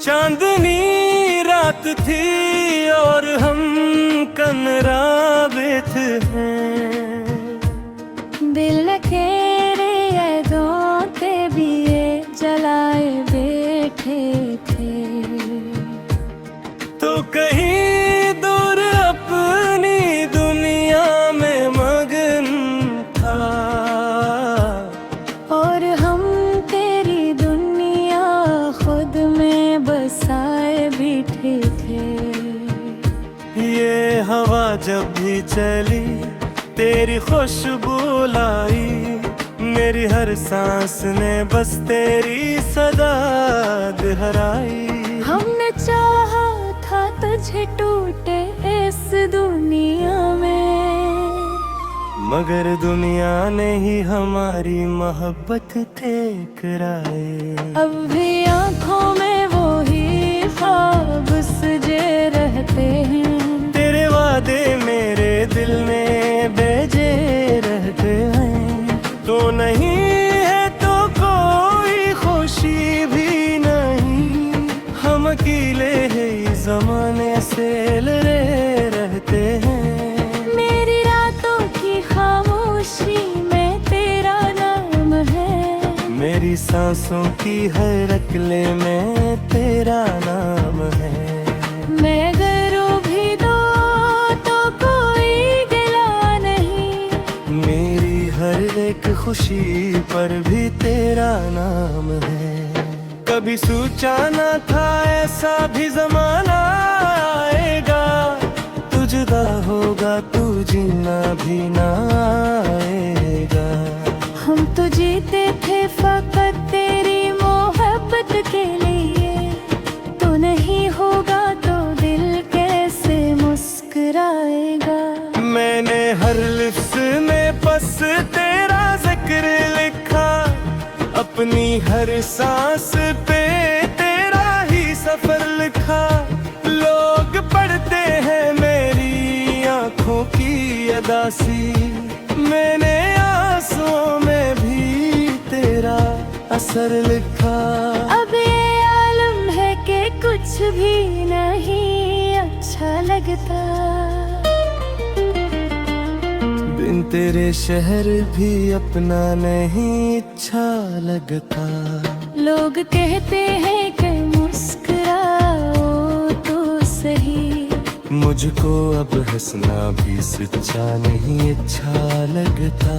चांदनी रात थी और हम कनराबे थे दिल के यादों ते भी ये जलाए बैठे थे। तो कहीं दूर अपनी दुनिया में मगन था और हम तेरी दुनिया खुद में बसाए बैठे थे। ये हवा जब भी चली तेरी खुशबू लाई, मेरी हर सांस ने बस तेरी सदा दोहराई। हमने चाहा था तुझे टूटे इस दुनिया में, मगर दुनिया ने ही हमारी मोहब्बत ठुकराए। अब भी आँखों में वो ही ख्वाब सजे रहते हैं। तेरे वादे मेरे दिल में बेजे रहते हैं। तो नहीं है तो कोई खुशी भी नहीं, हम अकेले ही ज़माने से लड़े रहते हैं। मेरी रातों की खामोशी में तेरा नाम है, मेरी सांसों की हर अकले में तेरा नाम है। मैं करूँ भी दो तो कोई गिला नहीं, मेरी हर एक खुशी पर भी तेरा नाम है। कभी सोचा न था ऐसा भी जमाना आएगा, तू जुदा होगा तू जीना भी ना आएगा। हम तो जीते थे फकत तेरी मोहब्बत के लिए, तू नहीं होगा तो दिल कैसे मुस्कुराएगा। मैंने हर लिफ्ज़ में बस तेरा जिक्र लिखा, अपनी हर सांस पे तेरा ही सफर लिखा। लोग पढ़ते हैं मेरी आंखों की अदासी, मैंने आंसुओं में भी तेरा असर लिखा। अब ये आलम है कि कुछ भी नहीं अच्छा लगता, बिन तेरे शहर भी अपना नहीं अच्छा लगता। लोग कहते हैं कि मुस्कुराओ तो सही, मुझको अब हंसना भी सच्चा नहीं अच्छा लगता।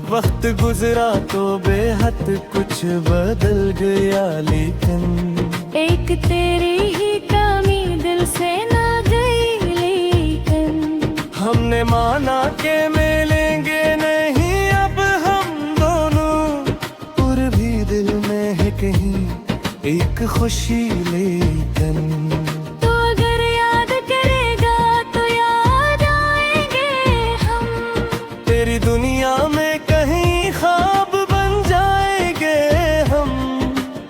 वक्त गुजरा तो बेहद कुछ बदल गया, लेकिन एक तेरी ही कमी दिल से ना गई। लेकिन हमने माना के मिलेंगे नहीं अब हम दोनों, और भी दिल में है कहीं एक खुशी। लेकिन तो अगर याद करेगा तो याद आएंगे हम, तेरी दुनिया में कहीं ख्वाब बन जाएंगे हम।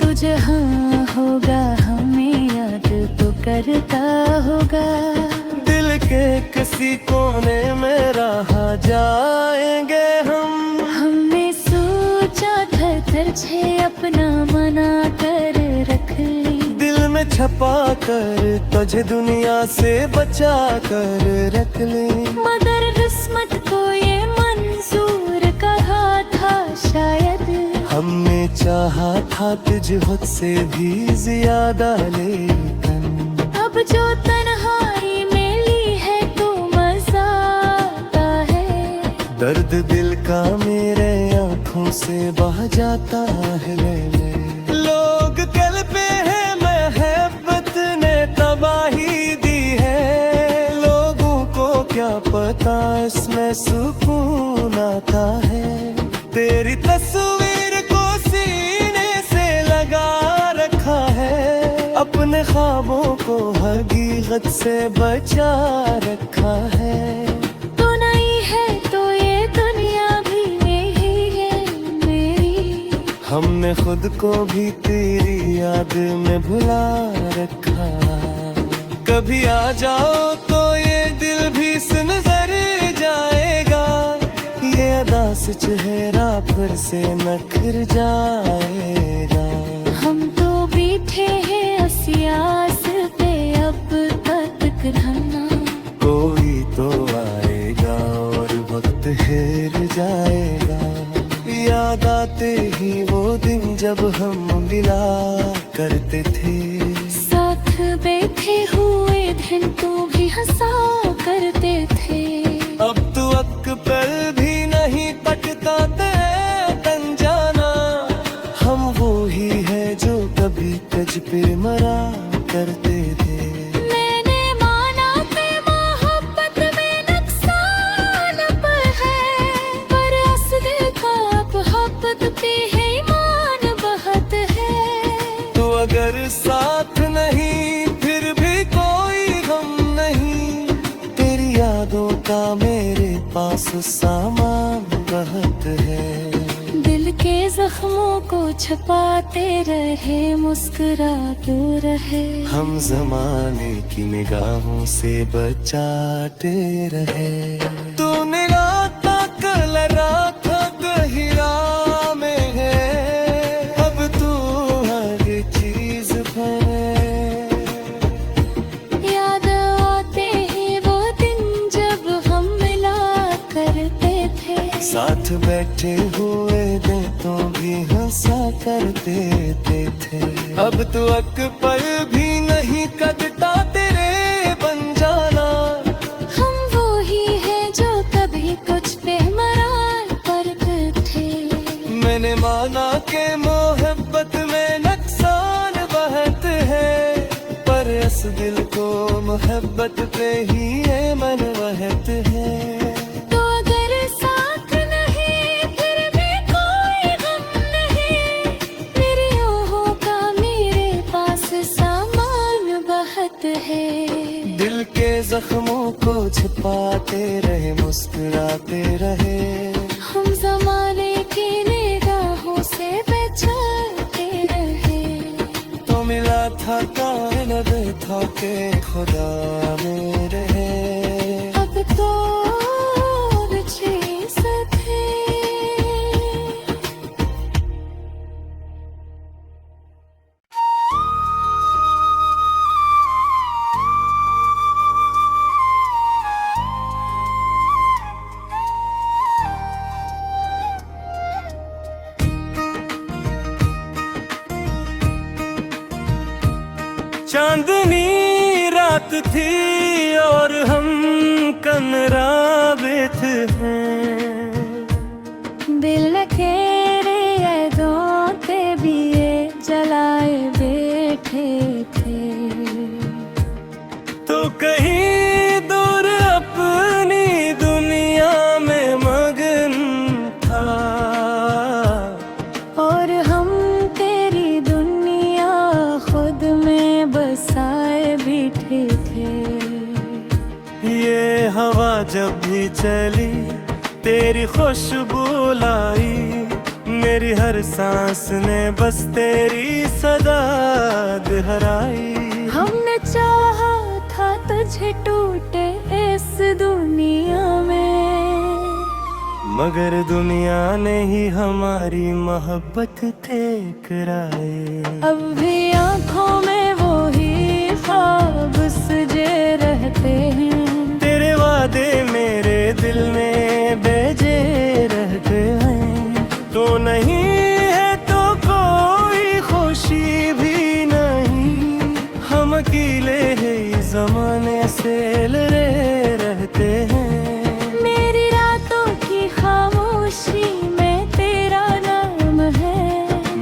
तू जहाँ होगा हमें याद तो करता होगा, दिल के किसी कोने में रहा जाएंगे हम। हमने सोचा था तुझे अपना मना कर रख ली, दिल में छपा कर तुझे दुनिया से बचा कर रख ले। मगर किस्मत को ये मंजूर कहा था शायद, हमने चाहा था तुझे खुद से भी ज्यादा, लेकिन अब जो तन्हाई में ली है तो मजा आता है। दर्द दिल का मेरे आंखों से बह जाता है। लोग कल पे है मोहब्बत ने तबाही दी है, लोगों को क्या पता इसमें सुकून आता है। तेरी तस्वीर को सीने से लगा रखा है, अपने ख्वाबों को हकीकत से बचा रखा है। तो नहीं है तो ये दुनिया भी यही है मेरी, हमने खुद को भी तेरी याद में भुला रखा। कभी आ जाओ तो ये दिल भी नजर जाएगा, ये अदा से चेहरा फिर से नखर जाएगा। हम तो बैठे हैं जब हम मिला करते थे। साथ बैठे हुए दिन तू भी हंसा करते थे। अब तो अक पल भी नहीं कटता तेरे तन जाना। हम वो ही है जो कभी तज पे मरा करते थे। मैंने माना कि मोहब्बत में नुकसान अब है, पर असली का मोहब्बत पे है ईमान बहुत है। तो अगर साथ नहीं फिर भी कोई गम नहीं, तेरी यादों का मेरे पास सामान बहुत है। दिल के जख्मों को छुपाते रहे, मुस्कुराते रहे। हम जमाने की निगाहों से बचाते रहे। तूने रात कल रात गहिरा में है, अब तू हर चीज है। याद आते हैं वो दिन जब हम मिला करते थे। साथ बैठे हुए दिन तो भी हंसा करते थे। अब तो अक पल भी नहीं कटता तेरे बन जाना। हम वो ही है जो कभी कुछ पे मरा करते थे। मैंने माना कि मोहब्बत में नुकसान बहुत है, पर इस दिल को मोहब्बत पे ही है मन वहत है। तो अगर साथ नहीं फिर भी कोई गम नहीं, मेरी ओहों का मेरे पास सामान बहुत है। दिल के जख्मों को छुपाते रहे, मुस्कुराते रहे। हम जमाने की निगाहों से बचाते रहे। तो मिला था कायनात था के खुदा में रहे। अब तो चीज थे। चांदनी रात थी और हम कनराबे थे। दिल के यादों ते भी जलाए बैठे थे। तो कहीं दूर अपनी दुनिया में मगन था, और हम तेरी दुनिया खुद में बसाए बैठे थे। ये हवा जब भी चली तेरी खुशबू लाई, मेरी हर सांस ने बस तेरी सदा दोहराई। हमने चाहा था तुझे टूटे इस दुनिया में, मगर दुनिया ने ही हमारी मोहब्बत ठुकराई। अब भी आँखों में वो ही ख्वाब सजे रहते हैं। तेरे वादे मेरे दिल में बेजे रहते हैं। तो नहीं है तो कोई खुशी भी नहीं, हम अकेले हैं इस जमाने से लड़े रहते हैं। मेरी रातों की खामोशी में तेरा नाम है,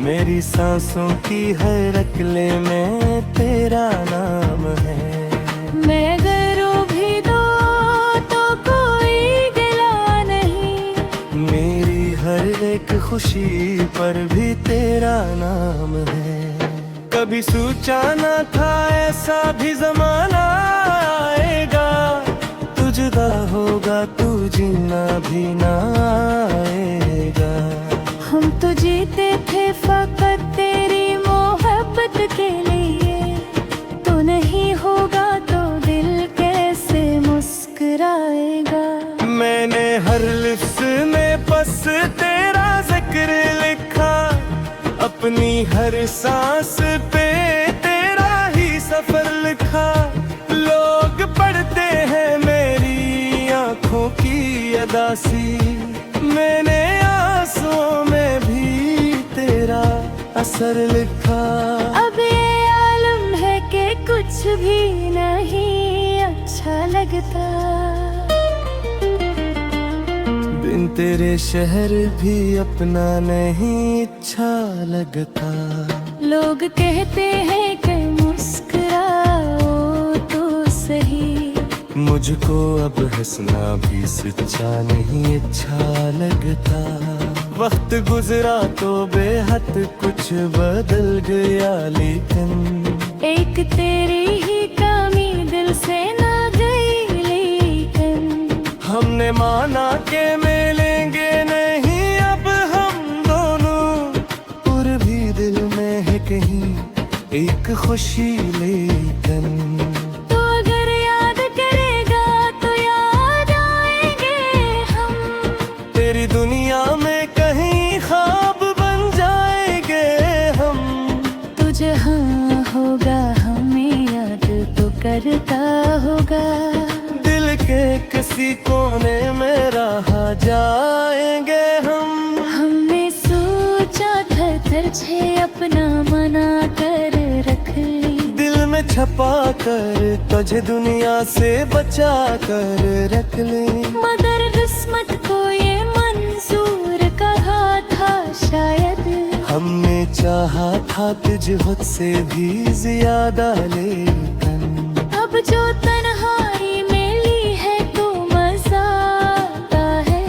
मेरी सांसों की हर अकले में तेरा नाम है। मैं करूँ भी दो तो कोई गिला नहीं, मेरी हर एक खुशी पर भी तेरा नाम है। कभी सोचा न था ऐसा भी जमाना आएगा, तू जुदा होगा तू जीना भी ना आएगा। हम तो जीते थे फकत तेरी मोहब्बत के लिए, तू नहीं होगा तो दिल कैसे मुस्कुराएगा। मैंने हर लिफ्ज में बस तेरा जिक्र लिखा, अपनी हर सांस पे तेरा ही सफर लिखा। लोग पढ़ते हैं मेरी आंखों की अदासी, मैंने आंसुओं में भी तेरा असर लिखा। अब ये आलम है कि कुछ भी नहीं अच्छा लगता। बिन तेरे शहर भी अपना नहीं अच्छा लगता। लोग कहते हैं कि मुस्कुराओ तो सही, मुझको अब हंसना भी सच्चा नहीं अच्छा लगता। वक्त गुजरा तो बेहद कुछ बदल गया, लेकिन एक तेरी ही कमी दिल से ना गई। लेकिन हमने माना कि मिलेंगे नहीं अब हम दोनों, और भी दिल में है कहीं एक खुशी। लेकिन तो अगर याद करेगा तो याद आएंगे हम, तेरी दुनिया में कहीं ख्वाब बन जाएंगे हम। तू जहाँ होगा हमें याद तो करता होगा। दिल के किसी कोने में रहा जाएंगे हम। हमने सोचा था तुझे अपना मना कर रख ली, दिल में छपा कर तुझे दुनिया से बचा कर रख ले। मगर किस्मत को ये मंजूर कहा था शायद। हमने चाहा था तुझे खुद से भी ज्यादा, लेकिन अब जो तन्हाई में ली है तो मजा आता है।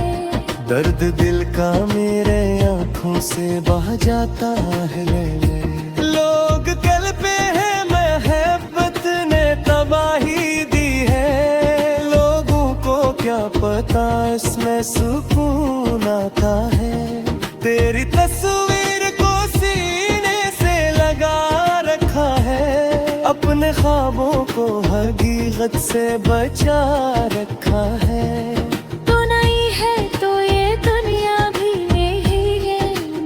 दर्द दिल का मेरे आँखों से बह जाता है। लोग कहते हैं मोहब्बत ने तबाही दी है, लोगों को क्या पता इसमें सुकून आता है। तेरी तस्वीर को सीने से लगा रखा है, अपने ख्वाबों को हकीकत से बचा रखा है। तो नहीं है तो ये दुनिया भी यही है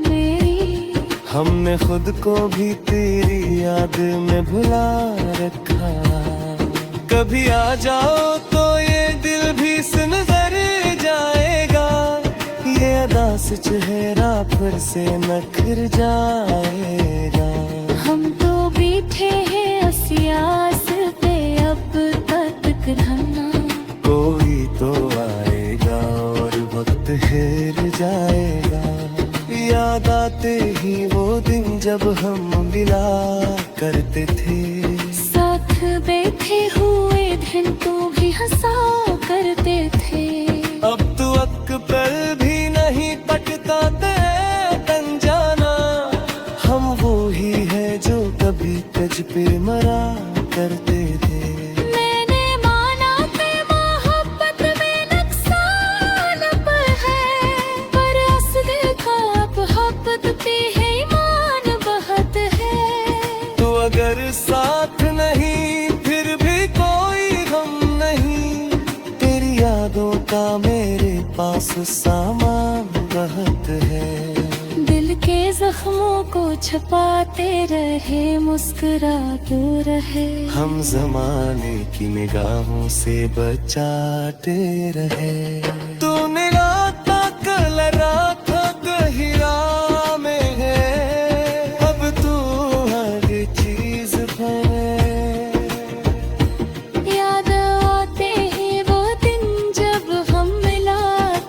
मेरी, हमने खुद को भी तेरी याद में भुला रखा। कभी आ जाओ तो ये दिल भी नजर जाएगा, ये अदा से चेहरा फिर से नखर जाएगा। हम तो बैठे हैं असियास पे अब तक रहना। कोई तो आएगा और वक्त हेर जाएगा। याद आते ही वो दिन जब हम मिला करते थे, साथ बैठे हुए दिन तू भी हंसा करते थे। अब तो अक पल भी नहीं कटता तन जाना। हम वो ही है जो कभी तुझ पे मरा करते थे। मैंने माना कि मोहब्बत में नुकसान अब है, पर असली ख्वाब मोहब्बत पे है ईमान बहुत है। तो अगर साथ नहीं फिर भी कोई गम नहीं, तेरी यादों का मेरे पास सामान बहुत है। दिल के जख्मों को छुपाते रहे, मुस्कुराते रहे। हम जमाने की निगाहों से बचाते रहे। तूने रात कल रात कहीं राह में है, अब तू हर चीज है। याद आते हैं वो दिन जब हम मिला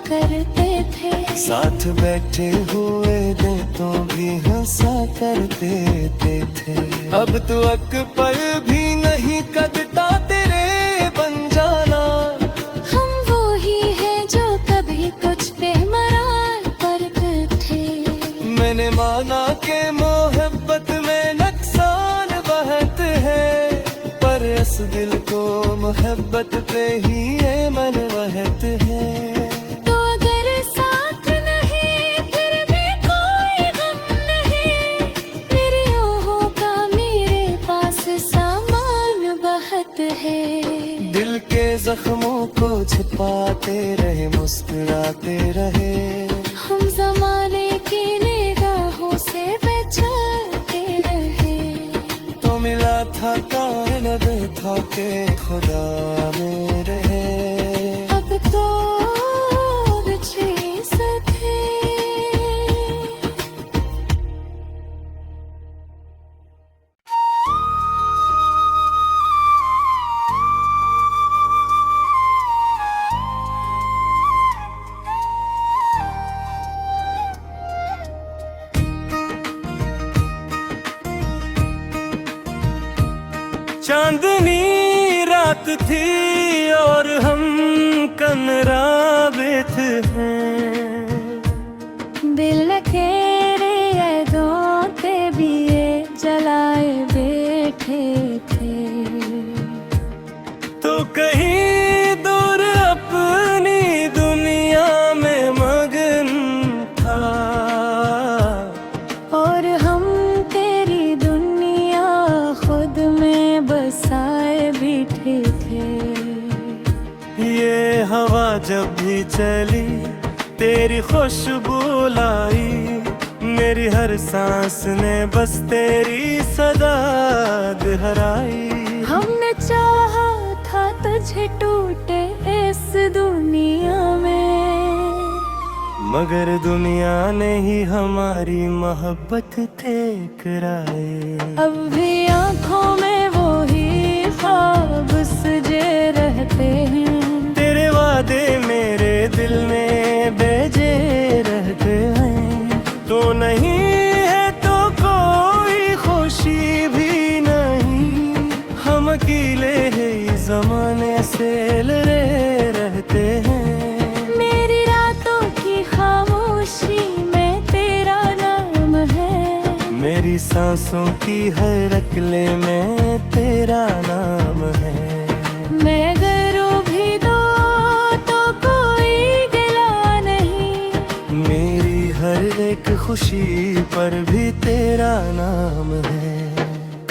करते थे, साथ बैठे हुए दिन तो भी हंसा करते थे। अब तो अक पल भी नहीं कटता तेरे बन जाना। हम वो ही हैं जो कभी कुछ पे मरा करते थे। मैंने माना कि मोहब्बत में नुकसान बहुत है, पर इस दिल को मोहब्बत पे ही ये मन वहत है। तो अगर साथ नहीं फिर भी कोई गम नहीं, मेरी ओहों का मेरे पास सामान बहुत है। दिल के जख्मों को छिपाते रहे, मुस्कुराते रहे। हम जमाने की निगाहों से बचाते रहे। तो मिला था कायनात था के खुदा में रहे। अब तो चीज थे। चांदनी रात थी और हम कनराबित हैं। दिल केरे यादों ते दिए जलाए बैठे थे। तो कहीं दूर अपनी दुनिया में मगन था और हम तेरी दुनिया खुद में बसाए बैठे थे। ये हवा जब भी चली तेरी खुशबू लाई, मेरी हर सांस ने बस तेरी सदा दोहराई। हमने चाहा था तुझे टूटे इस दुनिया में, मगर दुनिया ने ही हमारी मोहब्बत ठुकराए। अब भी आँखों में वो ही ख्वाब सजे रहते हैं। तेरे वादे मेरे दिल में बेजे रहते हैं। तो नहीं है तो कोई खुशी भी नहीं, हम अकेले ही जमाने से लड़े रहते हैं। मेरी रातों की खामोशी में तेरा नाम है, मेरी सांसों की हर अकले में तेरा नाम है। मैं करूँ भी दो तो कोई गिला नहीं, मेरी हर एक खुशी पर भी तेरा नाम है।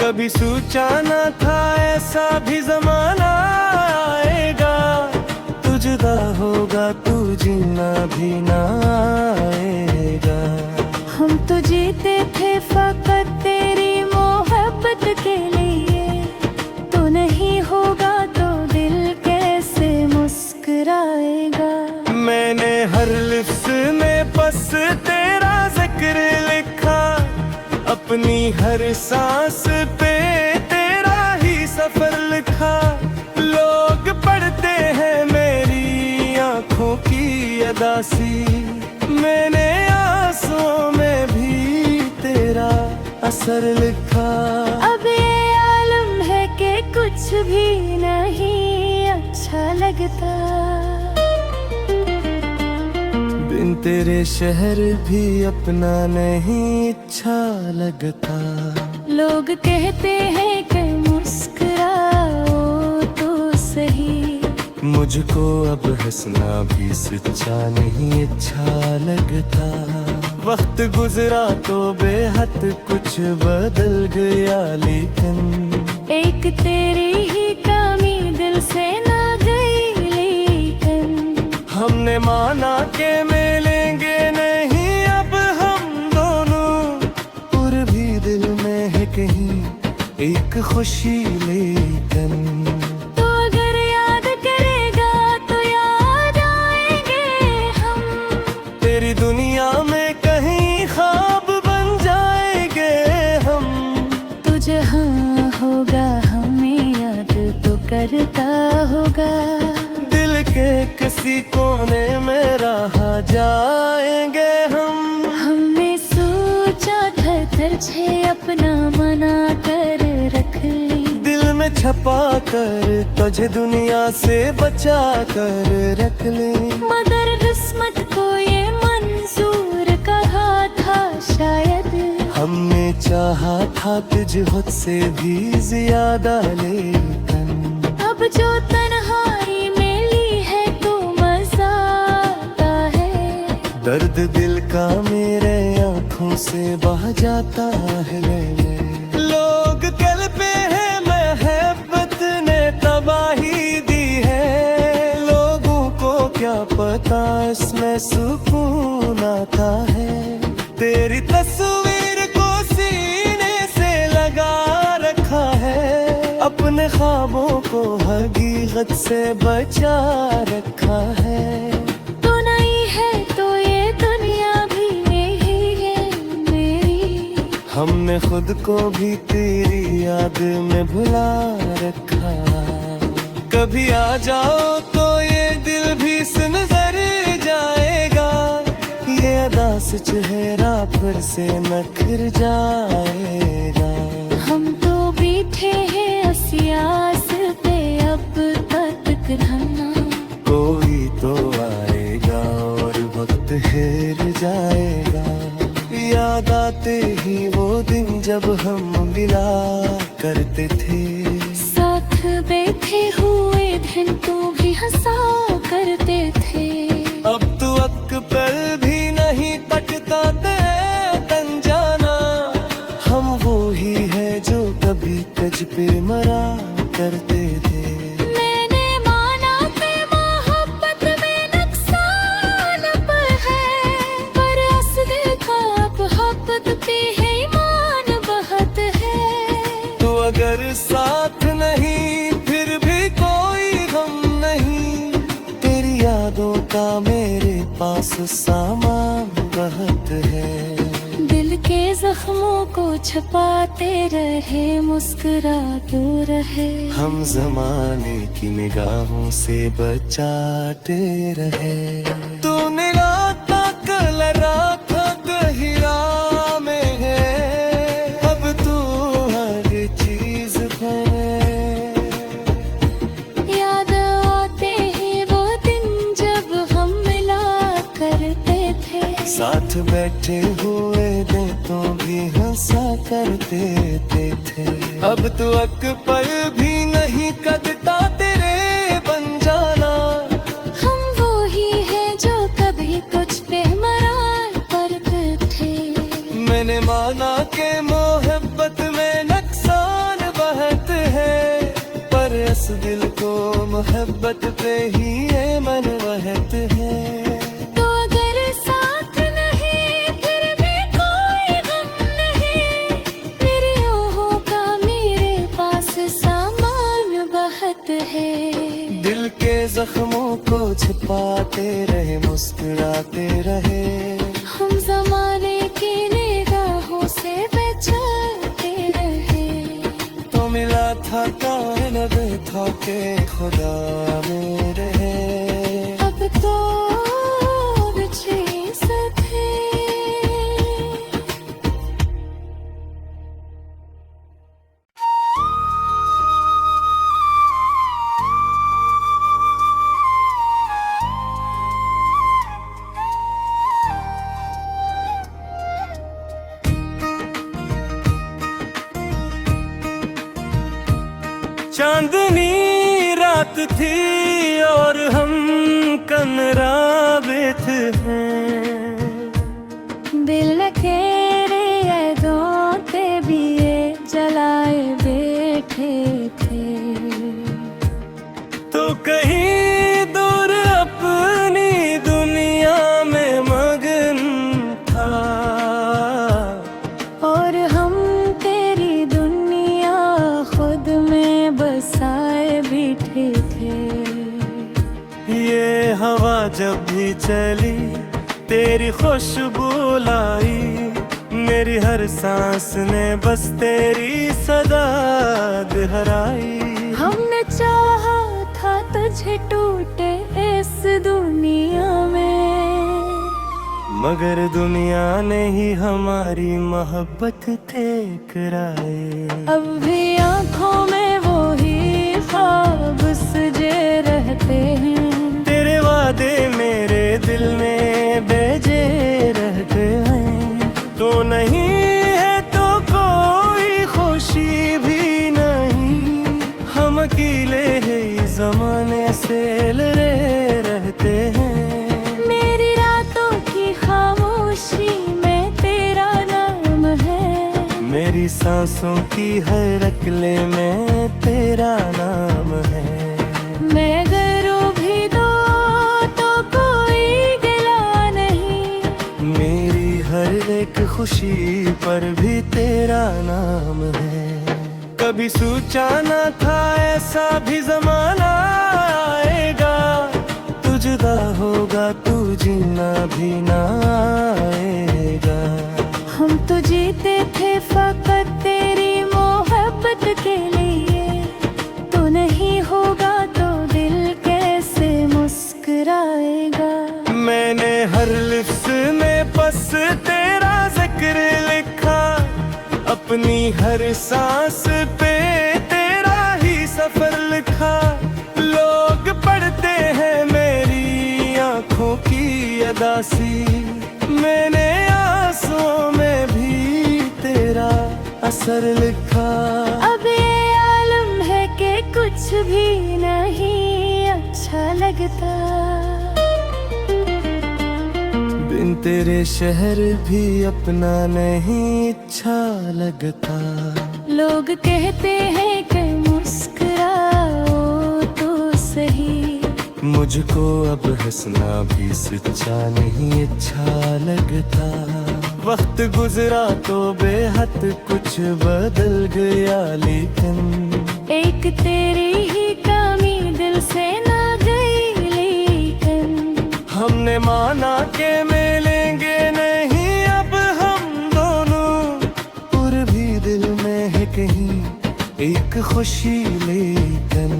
कभी सोचा न था ऐसा भी जमाना आएगा, तू जुदा होगा तू जीना भी ना आएगा। हम तो जीते थे फकत तेरी मोहब्बत के लिए, तू नहीं होगा तो दिल कैसे मुस्कुराएगा। मैंने हर लिफ्ट में बस तेरा जिक्र लिखा, अपनी हर सांस पे तेरा ही सफर लिखा। लोग पढ़ते हैं मेरी आंखों की अदासी, मैंने आंसुओं में भी तेरा असर लिखा। अब ये आलम है कि कुछ भी नहीं अच्छा लगता, बिन तेरे शहर भी अपना नहीं अच्छा लगता। लोग कहते हैं कि मुस्कुराओ तो सही, मुझको अब हंसना भी सच्चा नहीं अच्छा लगता। वक्त गुजरा तो बेहद कुछ बदल गया, लेकिन एक तेरी ही कमी दिल से ना गई। लेकिन हमने माना के मिलेंगे नहीं अब हम दोनों, और भी दिल में है कहीं एक खुशी। लेकिन तो अगर याद करेगा तो याद आएंगे हम, तेरी दुनिया में कहीं ख्वाब बन जाएंगे हम। तू जहाँ होगा हमें याद तो करता होगा, दिल के किसी कोने में रहा जाएंगे हम। हमने सोचा था तुझे अपना मना कर रख ली, दिल में छपा कर तुझे दुनिया से बचा कर रख ले। मगर किस्मत को ये मंजूर कहा था शायद, हमने चाहा था तुझे खुद से भी ज्यादा, लेकिन अब जो तन्हाई में ली है तो मजा आता है। दर्द दिल का मेरे आंखों से बह जाता है। लोग कहते हैं मोहब्बत ने तबाही दी है, लोगों को क्या पता इसमें सुकून आता है। तेरी तस्वीर को सीने से लगा रखा है, अपने ख्वाबों को हकीकत से बचा रखा है। तो नहीं है तो ये दुनिया भी यही है मेरी, हमने खुद को भी तेरी याद में भुला रखा। कभी आ जाओ तो ये दिल भी नजर जाएगा, ये अदा से चेहरा फिर से नखर जाएगा। हम तो बैठे हैं करते थे। साथ बैठे हुए दिन तू भी हंसा करते थे। अब तो अक पल भी नहीं कटता तेरे तन जाना। हम वो ही है जो कभी तज पे मरा करते थे। मैंने माना कि मोहब्बत में नुकसान अब है, पर असली का मोहब्बत पे है ईमान बहुत है। तो अगर साथ नहीं फिर भी कोई गम नहीं, तेरी यादों का मेरे पास सामान बहुत है। दिल के जख्मों को छुपाते रहे, मुस्कुराते रहे। हम जमाने की निगाहों से बचाते रहे। तूने रात कल रात गहिरा में है, अब तू हर चीज है। याद आते हैं वो दिन जब हम मिला करते थे। साथ बैठे हुए दिन तो भी हंसा करते थे। अब तो अक पल भी नहीं कटता तेरे बन जाना। हम वो ही है जो कभी कुछ पे मरा करते थे। मैंने माना कि मोहब्बत में नुकसान बहुत है, पर इस दिल को मोहब्बत पे ही ये मन वहत है। तो अगर साथ नहीं फिर भी कोई गम नहीं, मेरी ओहों का मेरे पास सामान बहुत है। दिल के जख्मों को छुपाते रहे, मुस्कुराते रहे। हम जमाने की निगाहों से बचाते रहे। तो मिला था कायनात था के खुदा में रहे। अब तो बिछड़े साथ हैं। चांदनी रात थी और हम कनराबे थे। दिल के यादों ते भी ये जलाए बैठे थे। तो कहीं दूर अपनी दुनिया में मगन था, और हम तेरी दुनिया खुद में बसाए बैठे थे। ये हवा जब भी चली तेरी खुशबू लाई, मेरी हर सांस ने बस तेरी सदा दोहराई। हमने चाहा था तुझे टूटे इस दुनिया में, मगर दुनिया ने ही हमारी मोहब्बत ठुकराई। अब भी आँखों में वो ही ख्वाब सजे रहते हैं। तेरे वादे मेरे दिल में बेजे रहते हैं। तो नहीं है तो कोई खुशी भी नहीं, हम अकेले ही जमाने से लड़े रहते हैं। मेरी रातों की खामोशी में तेरा नाम है, मेरी सांसों की हर अकले में तेरा नाम है। मैं करूँ भी दो तो कोई गिला नहीं, मेरी हर एक खुशी पर भी तेरा नाम है। कभी सोचा न था ऐसा भी जमाना आएगा, तू जुदा होगा तू जीना भी ना आएगा। हम तो जीते थे फकत तेरी मोहब्बत के लिए, तू नहीं होगा तो दिल कैसे मुस्कुराएगा। मैंने हर लिफ्ज में बस तेरा जिक्र लिखा, अपनी हर सांस पे तेरा ही सफर लिखा। लोग पढ़ते हैं मेरी आंखों की अदासी, मैंने आंसुओं में भी तेरा असर लिखा। अब ये कुछ भी नहीं अच्छा लगता। बिन तेरे शहर भी अपना नहीं अच्छा लगता। लोग कहते हैं कि मुस्कुराओ तो सही, मुझको अब हंसना भी सच्चा नहीं अच्छा लगता। वक्त गुजरा तो बेहद कुछ बदल गया, लेकिन एक तेरी ही कमी दिल से ना गई। लेकिन हमने माना कि मिलेंगे नहीं अब हम दोनों, और भी दिल में है कहीं एक खुशी। लेकिन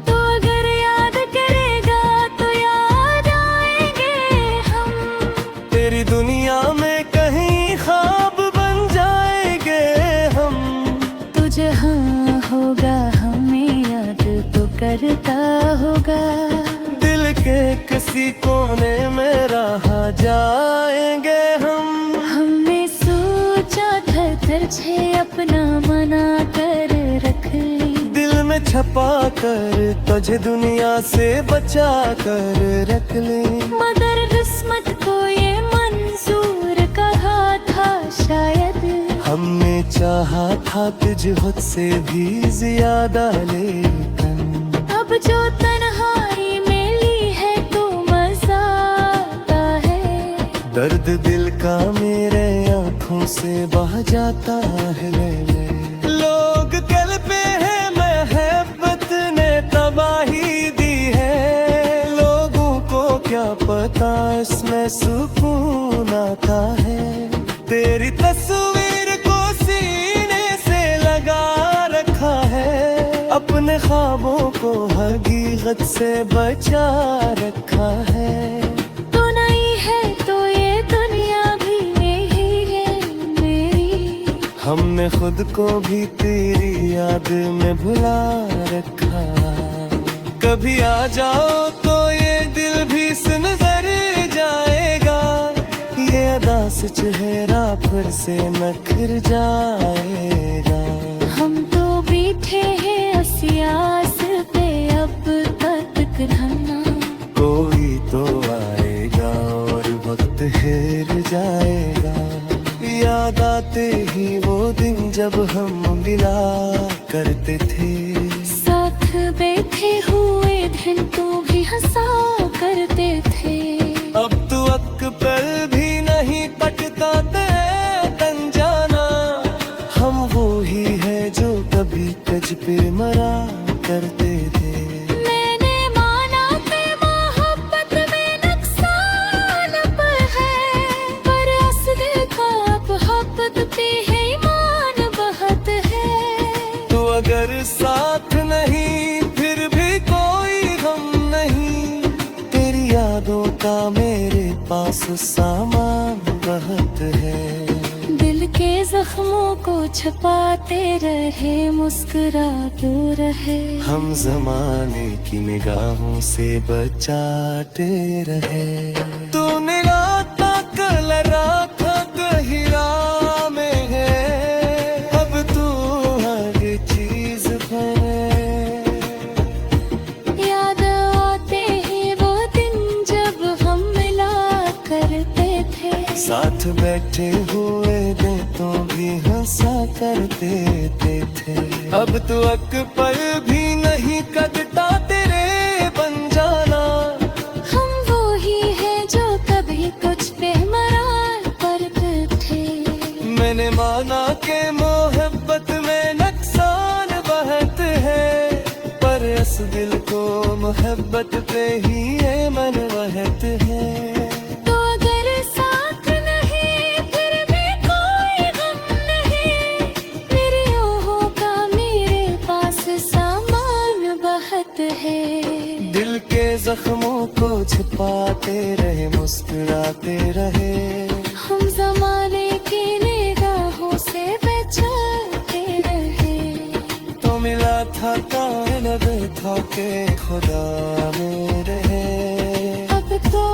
तो अगर याद करेगा तो याद आएंगे हम, तेरी दुनिया में कहीं ख्वाब बन जाएंगे हम। तू जहाँ होगा हमें याद तो करता होगा। दिल के किसी कोने में रहा जाएंगे हम। हमने सोचा था तुझे अपना मना कर रख ली, दिल में छपा कर तुझे दुनिया से बचा कर रख ले। मगर किस्मत को ये मंजूर कहा था शायद। हमने चाहा था तुझे खुद से भी ज्यादा, लेकिन अब जो तन्हाई में ली है तो मजा आता है। दर्द दिल का मेरे आँखों से बह जाता है। लोग कहते हैं मोहब्बत ने तबाही दी है, लोगों को क्या पता इसमें सुकून आता है। तेरी तस्वीर को सीने से लगा रखा है, अपने ख्वाबों को हकीकत से बचा रखा है। तो नहीं है तो ये दुनिया भी यही है मेरी, हमने खुद को भी तेरी याद में भुला रखा। कभी आ जाओ तो ये दिल भी नजर जाएगा, ये अदा से चेहरा फिर से नखर जाएगा। हम तो बैठे हैं असियास पे अब तक रहना। कोई तो आएगा और वक्त हेर जाएगा। याद आते ही वो दिन जब हम मिला करते थे, साथ बैठे हुए दिन तू भी हंसा करते थे। अब तो अक पल भी नहीं कटता तेरे तन जाना। हम वो ही है जो कभी तुझ पे मरा करते थे। मैंने माना कि मोहब्बत में नुकसान अब है, पर असली का मोहब्बत पे है ईमान बहुत है। तो अगर साथ नहीं फिर भी कोई गम नहीं, तेरी यादों का मेरे पास सामान बहुत है। दिल के जख्मों को छुपाते रहे, मुस्कुराते रहे। हम जमाने की निगाहों से बचाते रहे। तूने रात कल रात कहीं राह में है, अब तू हर चीज है। याद आते ही वो दिन जब हम मिला करते थे, साथ बैठे हुए दिन तो भी हंसा करते थे। अब तो अक पल भी नहीं कटता तेरे बन जाना। हम वो ही है जो कभी कुछ पे मरा करते थे। मैंने माना कि मोहब्बत में नुकसान बहुत है, पर इस दिल को मोहब्बत पे ही ये मन वहत है। तो अगर साथ नहीं फिर भी कोई गम नहीं, मेरी ओहों का मेरे पास सामान बहुत है। दिल के जख्मों को छुपाते रहे, मुस्कुराते रहे। हम जमाने की निगाहों से बचाते रहे। तो मिला था कायनात था के खुदा में रहे। अब तो